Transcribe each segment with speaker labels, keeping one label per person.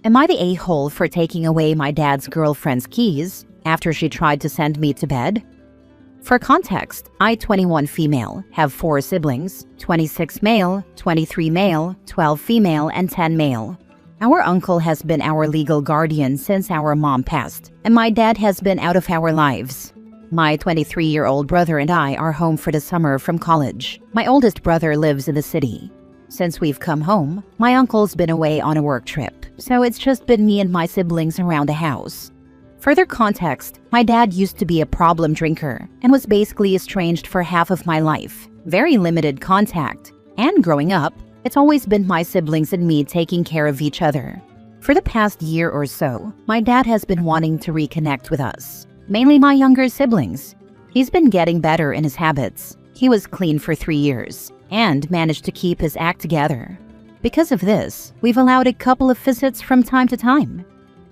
Speaker 1: Am I the a-hole for taking away my dad's girlfriend's keys after she tried to send me to bed? For context, I, 21 female, have 4 siblings, 26 male, 23 male, 12 female, and 10 male. Our uncle has been our legal guardian since our mom passed, and my dad has been out of our lives. My 23-year-old brother and I are home for the summer from college. My oldest brother lives in the city. Since we've come home, my uncle's been away on a work trip, so it's just been me and my siblings around the house. Further context, my dad used to be a problem drinker and was basically estranged for half of my life. Very limited contact. And growing up, it's always been my siblings and me taking care of each other. For the past year or so, my dad has been wanting to reconnect with us, mainly my younger siblings. He's been getting better in his habits. He was clean for 3 years and managed to keep his act together. Because of this, we've allowed a couple of visits from time to time.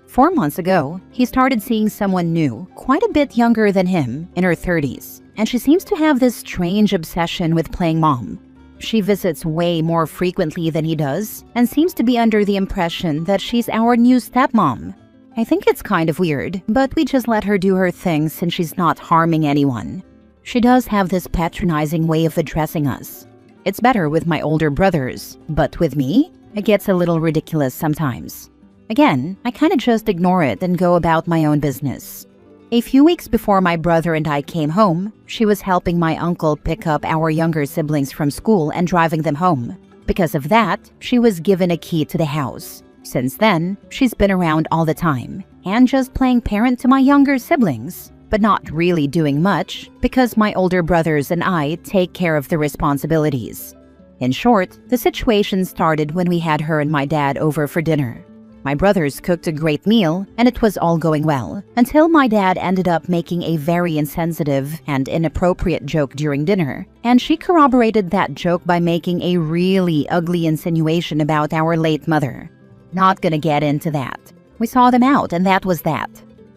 Speaker 1: 4 months ago, he started seeing someone new, quite a bit younger than him, in her 30s, and she seems to have this strange obsession with playing mom. She visits way more frequently than he does, and seems to be under the impression that she's our new stepmom. I think it's kind of weird, but we just let her do her thing since she's not harming anyone. She does have this patronizing way of addressing us. It's better with my older brothers, but with me, it gets a little ridiculous sometimes. Again, I kinda just ignore it and go about my own business. A few weeks before my brother and I came home, she was helping my uncle pick up our younger siblings from school and driving them home. Because of that, she was given a key to the house. Since then, she's been around all the time, and just playing parent to my younger siblings, but not really doing much because my older brothers and I take care of the responsibilities. In short, the situation started when we had her and my dad over for dinner. My brothers cooked a great meal, and it was all going well, until my dad ended up making a very insensitive and inappropriate joke during dinner, and she corroborated that joke by making a really ugly insinuation about our late mother. Not gonna get into that. We saw them out, and that was that.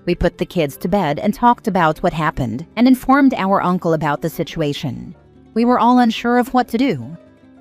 Speaker 1: We put the kids to bed and talked about what happened, and informed our uncle about the situation. We were all unsure of what to do.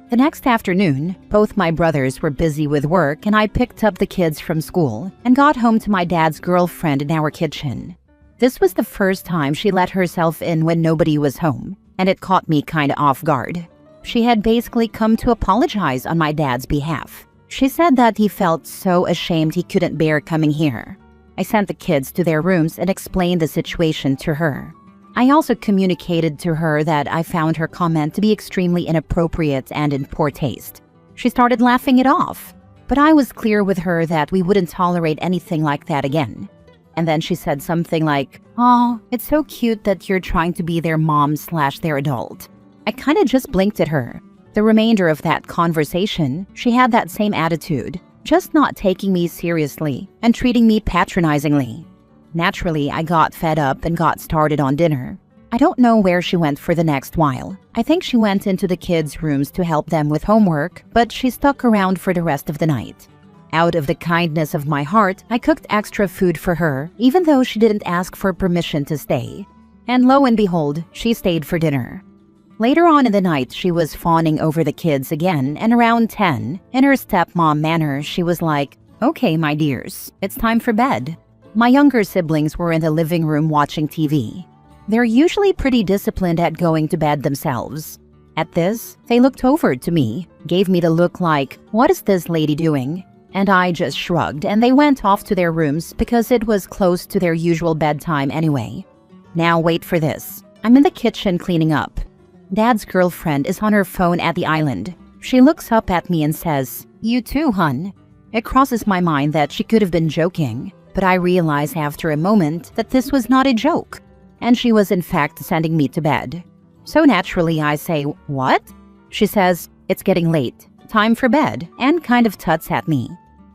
Speaker 1: The next afternoon, both my brothers were busy with work, and I picked up the kids from school and got home to my dad's girlfriend in our kitchen. This was the first time she let herself in when nobody was home, and it caught me kinda off guard. She had basically come to apologize on my dad's behalf. She said that he felt so ashamed he couldn't bear coming here. I sent the kids to their rooms and explained the situation to her. I also communicated to her that I found her comment to be extremely inappropriate and in poor taste. She started laughing it off, but I was clear with her that we wouldn't tolerate anything like that again. And then she said something like, "Oh, it's so cute that you're trying to be their mom/their adult." I kinda just blinked at her. The remainder of that conversation, she had that same attitude, just not taking me seriously and treating me patronizingly. Naturally, I got fed up and got started on dinner. I don't know where she went for the next while. I think she went into the kids' rooms to help them with homework, but she stuck around for the rest of the night. Out of the kindness of my heart, I cooked extra food for her, even though she didn't ask for permission to stay. And lo and behold, she stayed for dinner. Later on in the night, she was fawning over the kids again, and around 10, in her stepmom manner, she was like, "Okay, my dears, it's time for bed." My younger siblings were in the living room watching TV. They're usually pretty disciplined at going to bed themselves. At this, they looked over to me, gave me the look like, "What is this lady doing?" And I just shrugged, and they went off to their rooms because it was close to their usual bedtime anyway. Now wait for this. I'm in the kitchen cleaning up. Dad's girlfriend is on her phone at the island. She looks up at me and says, "You too, hun." It crosses my mind that she could have been joking, but I realize after a moment that this was not a joke, and she was in fact sending me to bed. So naturally I say, "What?" She says, "It's getting late. Time for bed," and kind of tuts at me.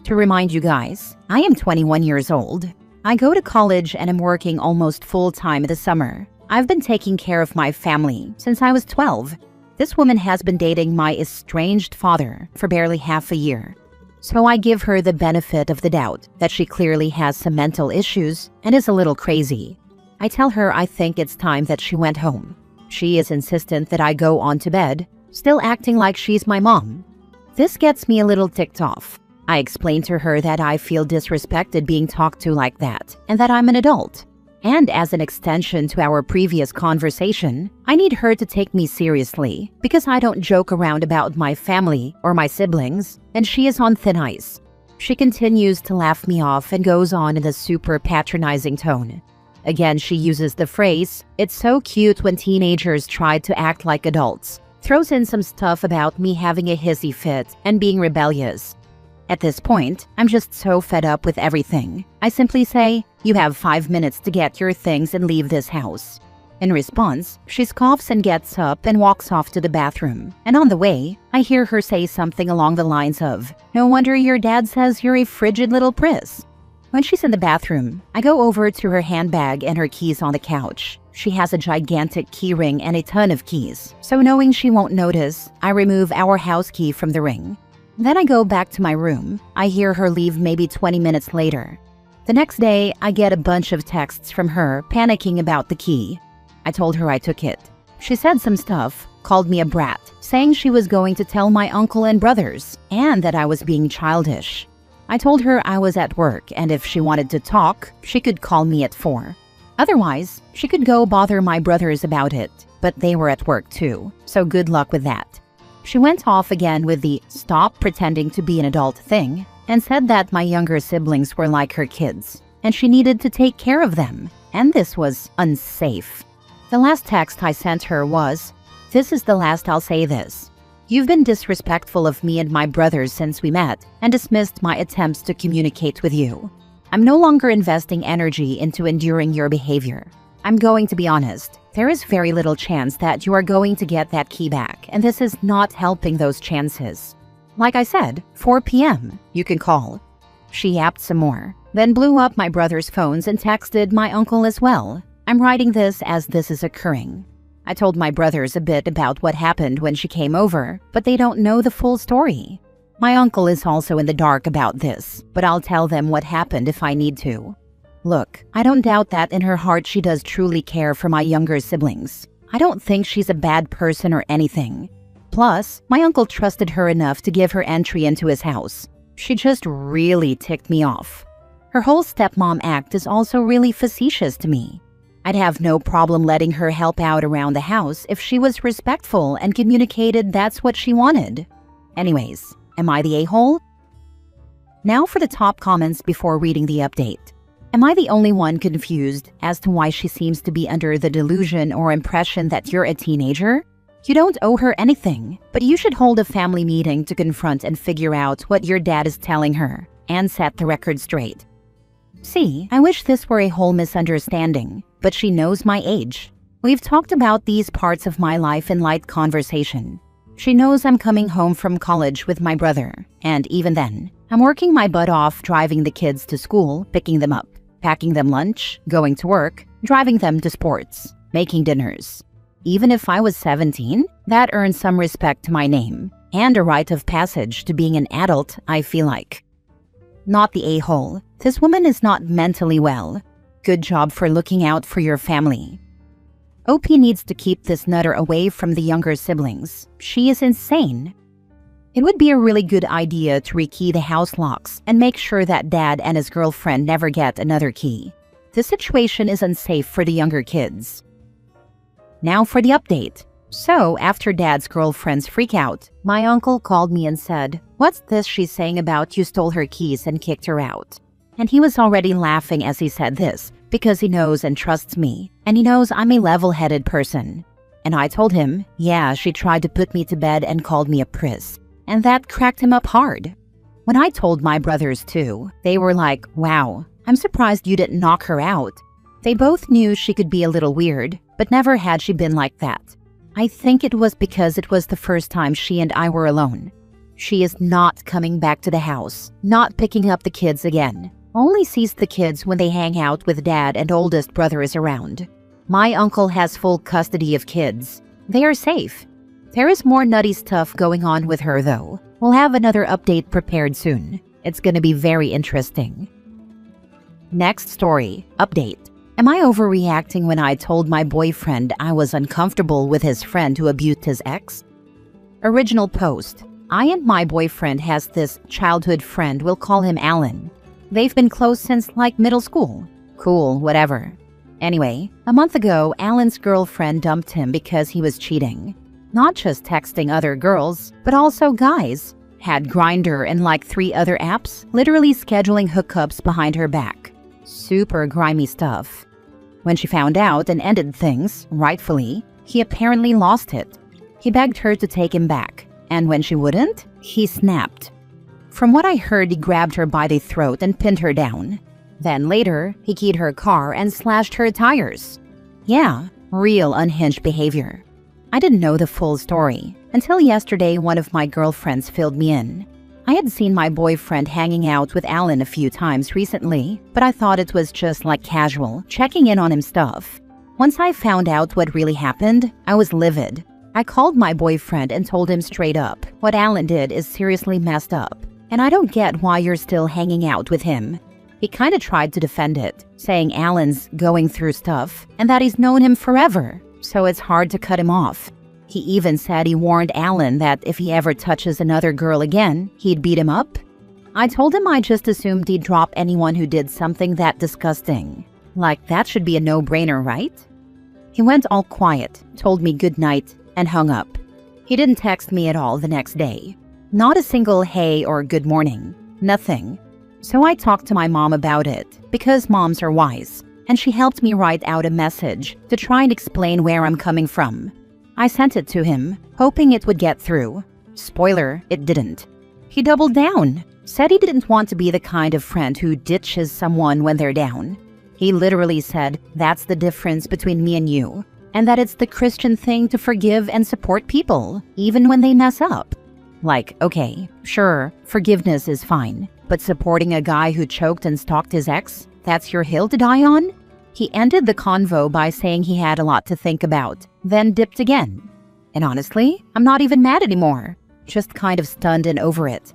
Speaker 1: To remind you guys, I am 21 years old. I go to college and am working almost full-time this summer. I've been taking care of my family since I was 12. This woman has been dating my estranged father for barely half a year. So I give her the benefit of the doubt that she clearly has some mental issues and is a little crazy. I tell her I think it's time that she went home. She is insistent that I go on to bed, still acting like she's my mom. This gets me a little ticked off. I explained to her that I feel disrespected being talked to like that, and that I'm an adult. And as an extension to our previous conversation, I need her to take me seriously because I don't joke around about my family or my siblings, and she is on thin ice. She continues to laugh me off and goes on in a super patronizing tone. Again, she uses the phrase, "It's so cute when teenagers try to act like adults." Throws in some stuff about me having a hissy fit and being rebellious. At this point, I'm just so fed up with everything. I simply say, "You have 5 minutes to get your things and leave this house." In response, she scoffs and gets up and walks off to the bathroom. And on the way, I hear her say something along the lines of, "No wonder your dad says you're a frigid little priss." When she's in the bathroom, I go over to her handbag and her keys on the couch. She has a gigantic key ring and a ton of keys, so knowing she won't notice, I remove our house key from the ring. Then I go back to my room. I hear her leave maybe 20 minutes later. The next day, I get a bunch of texts from her panicking about the key. I told her I took it. She said some stuff, called me a brat, saying she was going to tell my uncle and brothers, and that I was being childish. I told her I was at work, and if she wanted to talk, she could call me at 4. Otherwise, she could go bother my brothers about it, but they were at work too, so good luck with that. She went off again with the "stop pretending to be an adult" thing, and said that my younger siblings were like her kids, and she needed to take care of them, and this was unsafe. The last text I sent her was, "This is the last I'll say this. You've been disrespectful of me and my brothers since we met and dismissed my attempts to communicate with you. I'm no longer investing energy into enduring your behavior. I'm going to be honest. There is very little chance that you are going to get that key back, and this is not helping those chances. Like I said, 4 p.m. You can call." She yapped some more, then blew up my brother's phones and texted my uncle as well. I'm writing this as this is occurring. I told my brothers a bit about what happened when she came over, but they don't know the full story. My uncle is also in the dark about this, but I'll tell them what happened if I need to. Look, I don't doubt that in her heart she does truly care for my younger siblings. I don't think she's a bad person or anything. Plus, my uncle trusted her enough to give her entry into his house. She just really ticked me off. Her whole stepmom act is also really facetious to me. I'd have no problem letting her help out around the house if she was respectful and communicated that's what she wanted. Anyways, am I the a-hole? Now for the top comments before reading the update. Am I the only one confused as to why she seems to be under the delusion or impression that you're a teenager? You don't owe her anything, but you should hold a family meeting to confront and figure out what your dad is telling her and set the record straight. See, I wish this were a whole misunderstanding, but she knows my age. We've talked about these parts of my life in light conversation. She knows I'm coming home from college with my brother, and even then, I'm working my butt off driving the kids to school, picking them up, packing them lunch, going to work, driving them to sports, making dinners. Even if I was 17, that earns some respect to my name, and a rite of passage to being an adult, I feel like. Not the a-hole. This woman is not mentally well. Good job for looking out for your family. OP needs to keep this nutter away from the younger siblings. She is insane. It would be a really good idea to rekey the house locks and make sure that Dad and his girlfriend never get another key. This situation is unsafe for the younger kids. Now for the update. So, after Dad's girlfriend's freakout, my uncle called me and said, "What's this she's saying about you stole her keys and kicked her out?" And he was already laughing as he said this, because he knows and trusts me, and he knows I'm a level-headed person. And I told him, yeah, she tried to put me to bed and called me a priss. And that cracked him up hard. When I told my brothers too, they were like, "Wow, I'm surprised you didn't knock her out." They both knew she could be a little weird, but never had she been like that. I think it was because it was the first time she and I were alone. She is not coming back to the house, not picking up the kids again. Only sees the kids when they hang out with Dad and oldest brother is around. My uncle has full custody of kids. They are safe. There is more nutty stuff going on with her though. We'll have another update prepared soon. It's gonna be very interesting. Next story, update. Am I overreacting when I told my boyfriend I was uncomfortable with his friend who abused his ex? Original post. I and my boyfriend has this childhood friend, we'll call him Alan. They've been close since like middle school. Cool, whatever. Anyway, a month ago, Alan's girlfriend dumped him because he was cheating. Not just texting other girls, but also guys. Had Grindr and like 3 other apps, literally scheduling hookups behind her back. Super grimy stuff. When she found out and ended things, rightfully, he apparently lost it. He begged her to take him back, and when she wouldn't, he snapped. From what I heard, he grabbed her by the throat and pinned her down. Then later, he keyed her car and slashed her tires. Yeah, real unhinged behavior. I didn't know the full story. Until yesterday, one of my girlfriends filled me in. I had seen my boyfriend hanging out with Alan a few times recently, but I thought it was just like casual, checking in on him stuff. Once I found out what really happened, I was livid. I called my boyfriend and told him straight up, what Alan did is seriously messed up, and I don't get why you're still hanging out with him. He kinda tried to defend it, saying Alan's going through stuff and that he's known him forever, so it's hard to cut him off. He even said he warned Alan that if he ever touches another girl again, he'd beat him up. I told him I just assumed he'd drop anyone who did something that disgusting. Like, that should be a no-brainer, right? He went all quiet, told me good night, and hung up. He didn't text me at all the next day. Not a single hey or good morning. Nothing. So I talked to my mom about it, because moms are wise, and she helped me write out a message to try and explain where I'm coming from. I sent it to him, hoping it would get through. Spoiler, it didn't. He doubled down, said he didn't want to be the kind of friend who ditches someone when they're down. He literally said, that's the difference between me and you, and that it's the Christian thing to forgive and support people, even when they mess up. Like, okay, sure, forgiveness is fine, but supporting a guy who choked and stalked his ex, that's your hill to die on? He ended the convo by saying he had a lot to think about, then dipped again. And honestly, I'm not even mad anymore, just kind of stunned and over it.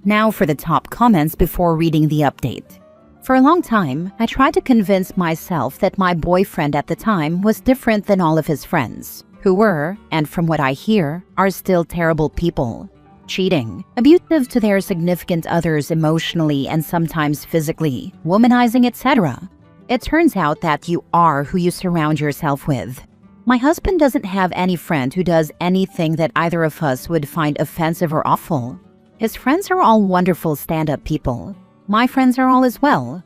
Speaker 1: Now for the top comments before reading the update. For a long time, I tried to convince myself that my boyfriend at the time was different than all of his friends, who were, and from what I hear, are still terrible people. Cheating, abusive to their significant others emotionally and sometimes physically, womanizing, etc. It turns out that you are who you surround yourself with. My husband doesn't have any friend who does anything that either of us would find offensive or awful. His friends are all wonderful stand-up people. My friends are all as well.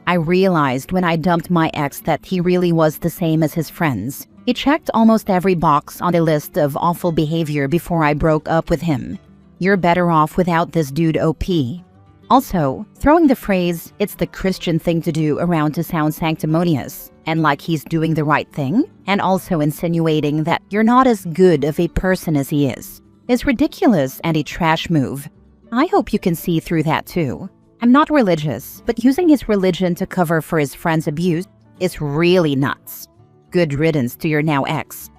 Speaker 1: I realized when I dumped my ex that he really was the same as his friends. He checked almost every box on the list of awful behavior before I broke up with him. You're better off without this dude OP. Also, throwing the phrase, it's the Christian thing to do around to sound sanctimonious, and like he's doing the right thing, and also insinuating that you're not as good of a person as he is ridiculous and a trash move. I hope you can see through that too. I'm not religious, but using his religion to cover for his friend's abuse is really nuts. Good riddance to your now ex.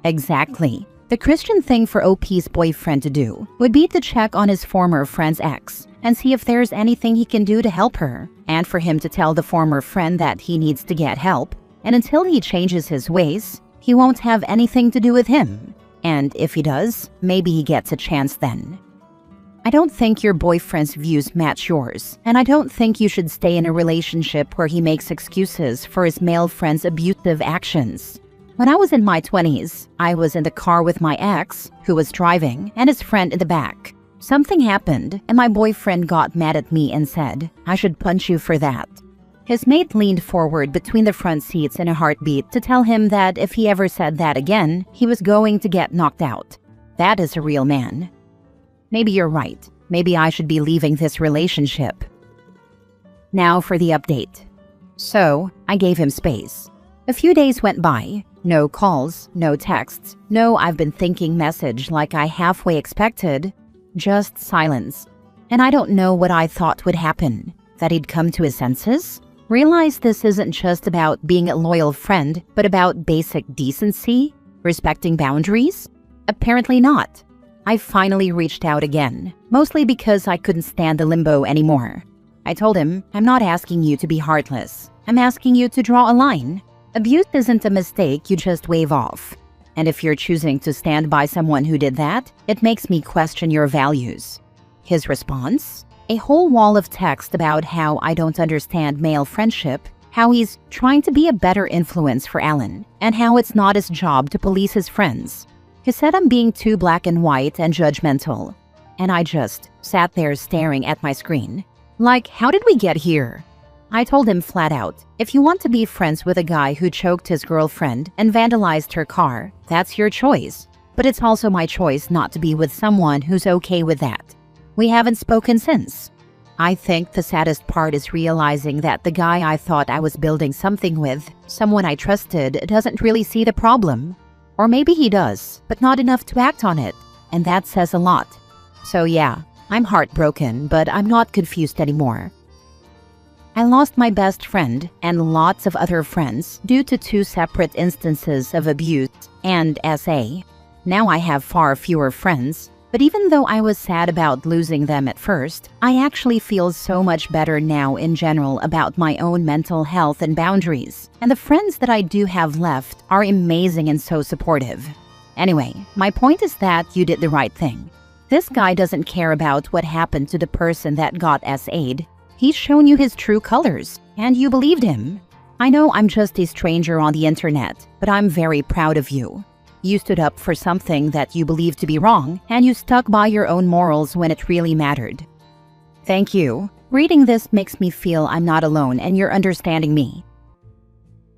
Speaker 1: Exactly. The Christian thing for OP's boyfriend to do would be to check on his former friend's ex and see if there's anything he can do to help her, and for him to tell the former friend that he needs to get help, and until he changes his ways, he won't have anything to do with him. And if he does, maybe he gets a chance then. I don't think your boyfriend's views match yours, and I don't think you should stay in a relationship where he makes excuses for his male friend's abusive actions. When I was in my 20s, I was in the car with my ex, who was driving, and his friend in the back. Something happened, and my boyfriend got mad at me and said, I should punch you for that. His mate leaned forward between the front seats in a heartbeat to tell him that if he ever said that again, he was going to get knocked out. That is a real man. Maybe you're right. Maybe I should be leaving this relationship. Now for the update. So, I gave him space. A few days went by. No calls, no texts, no I've been thinking message like I halfway expected. Just silence. And I don't know what I thought would happen. That he'd come to his senses? Realize this isn't just about being a loyal friend, but about basic decency? Respecting boundaries? Apparently not. I finally reached out again, mostly because I couldn't stand the limbo anymore. I told him, I'm not asking you to be heartless. I'm asking you to draw a line. Abuse isn't a mistake you just wave off. And if you're choosing to stand by someone who did that, it makes me question your values." His response? A whole wall of text about how I don't understand male friendship, how he's trying to be a better influence for Alan, and how it's not his job to police his friends. He said I'm being too black and white and judgmental. And I just sat there staring at my screen. Like, how did we get here? I told him flat out, if you want to be friends with a guy who choked his girlfriend and vandalized her car, that's your choice. But it's also my choice not to be with someone who's okay with that. We haven't spoken since. I think the saddest part is realizing that the guy I thought I was building something with, someone I trusted, doesn't really see the problem. Or maybe he does, but not enough to act on it. And that says a lot. So yeah, I'm heartbroken, but I'm not confused anymore. I lost my best friend and lots of other friends due to 2 separate instances of abuse and SA. Now I have far fewer friends, but even though I was sad about losing them at first, I actually feel so much better now in general about my own mental health and boundaries. And the friends that I do have left are amazing and so supportive. Anyway, my point is that you did the right thing. This guy doesn't care about what happened to the person that got SA'd. He's shown you his true colors, and you believed him. I know I'm just a stranger on the internet, but I'm very proud of you. You stood up for something that you believed to be wrong, and you stuck by your own morals when it really mattered. Thank you. Reading this makes me feel I'm not alone and you're understanding me.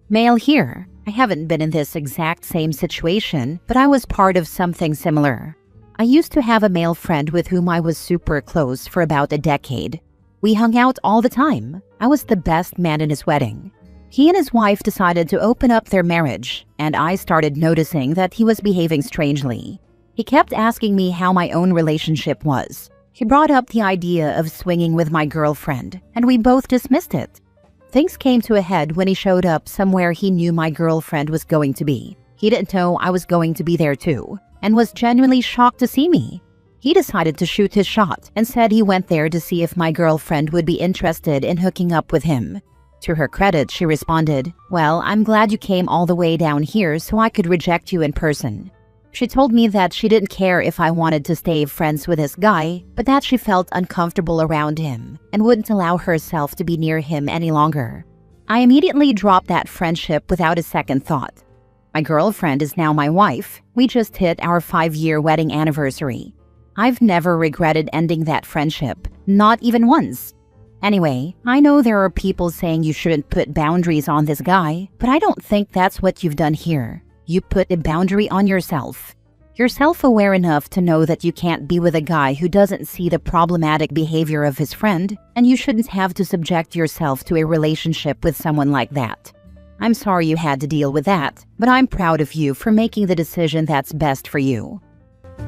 Speaker 1: Male here. I haven't been in this exact same situation, but I was part of something similar. I used to have a male friend with whom I was super close for about a decade. We hung out all the time. I was the best man in his wedding. He and his wife decided to open up their marriage, and I started noticing that he was behaving strangely. He kept asking me how my own relationship was. He brought up the idea of swinging with my girlfriend, and we both dismissed it. Things came to a head when he showed up somewhere he knew my girlfriend was going to be. He didn't know I was going to be there too, and was genuinely shocked to see me. He decided to shoot his shot and said he went there to see if my girlfriend would be interested in hooking up with him. To her credit, she responded, "Well, I'm glad you came all the way down here so I could reject you in person." She told me that she didn't care if I wanted to stay friends with this guy, but that she felt uncomfortable around him and wouldn't allow herself to be near him any longer. I immediately dropped that friendship without a second thought. My girlfriend is now my wife. We just hit our 5-year wedding anniversary. I've never regretted ending that friendship, not even once. Anyway, I know there are people saying you shouldn't put boundaries on this guy, but I don't think that's what you've done here. You put a boundary on yourself. You're self-aware enough to know that you can't be with a guy who doesn't see the problematic behavior of his friend, and you shouldn't have to subject yourself to a relationship with someone like that. I'm sorry you had to deal with that, but I'm proud of you for making the decision that's best for you.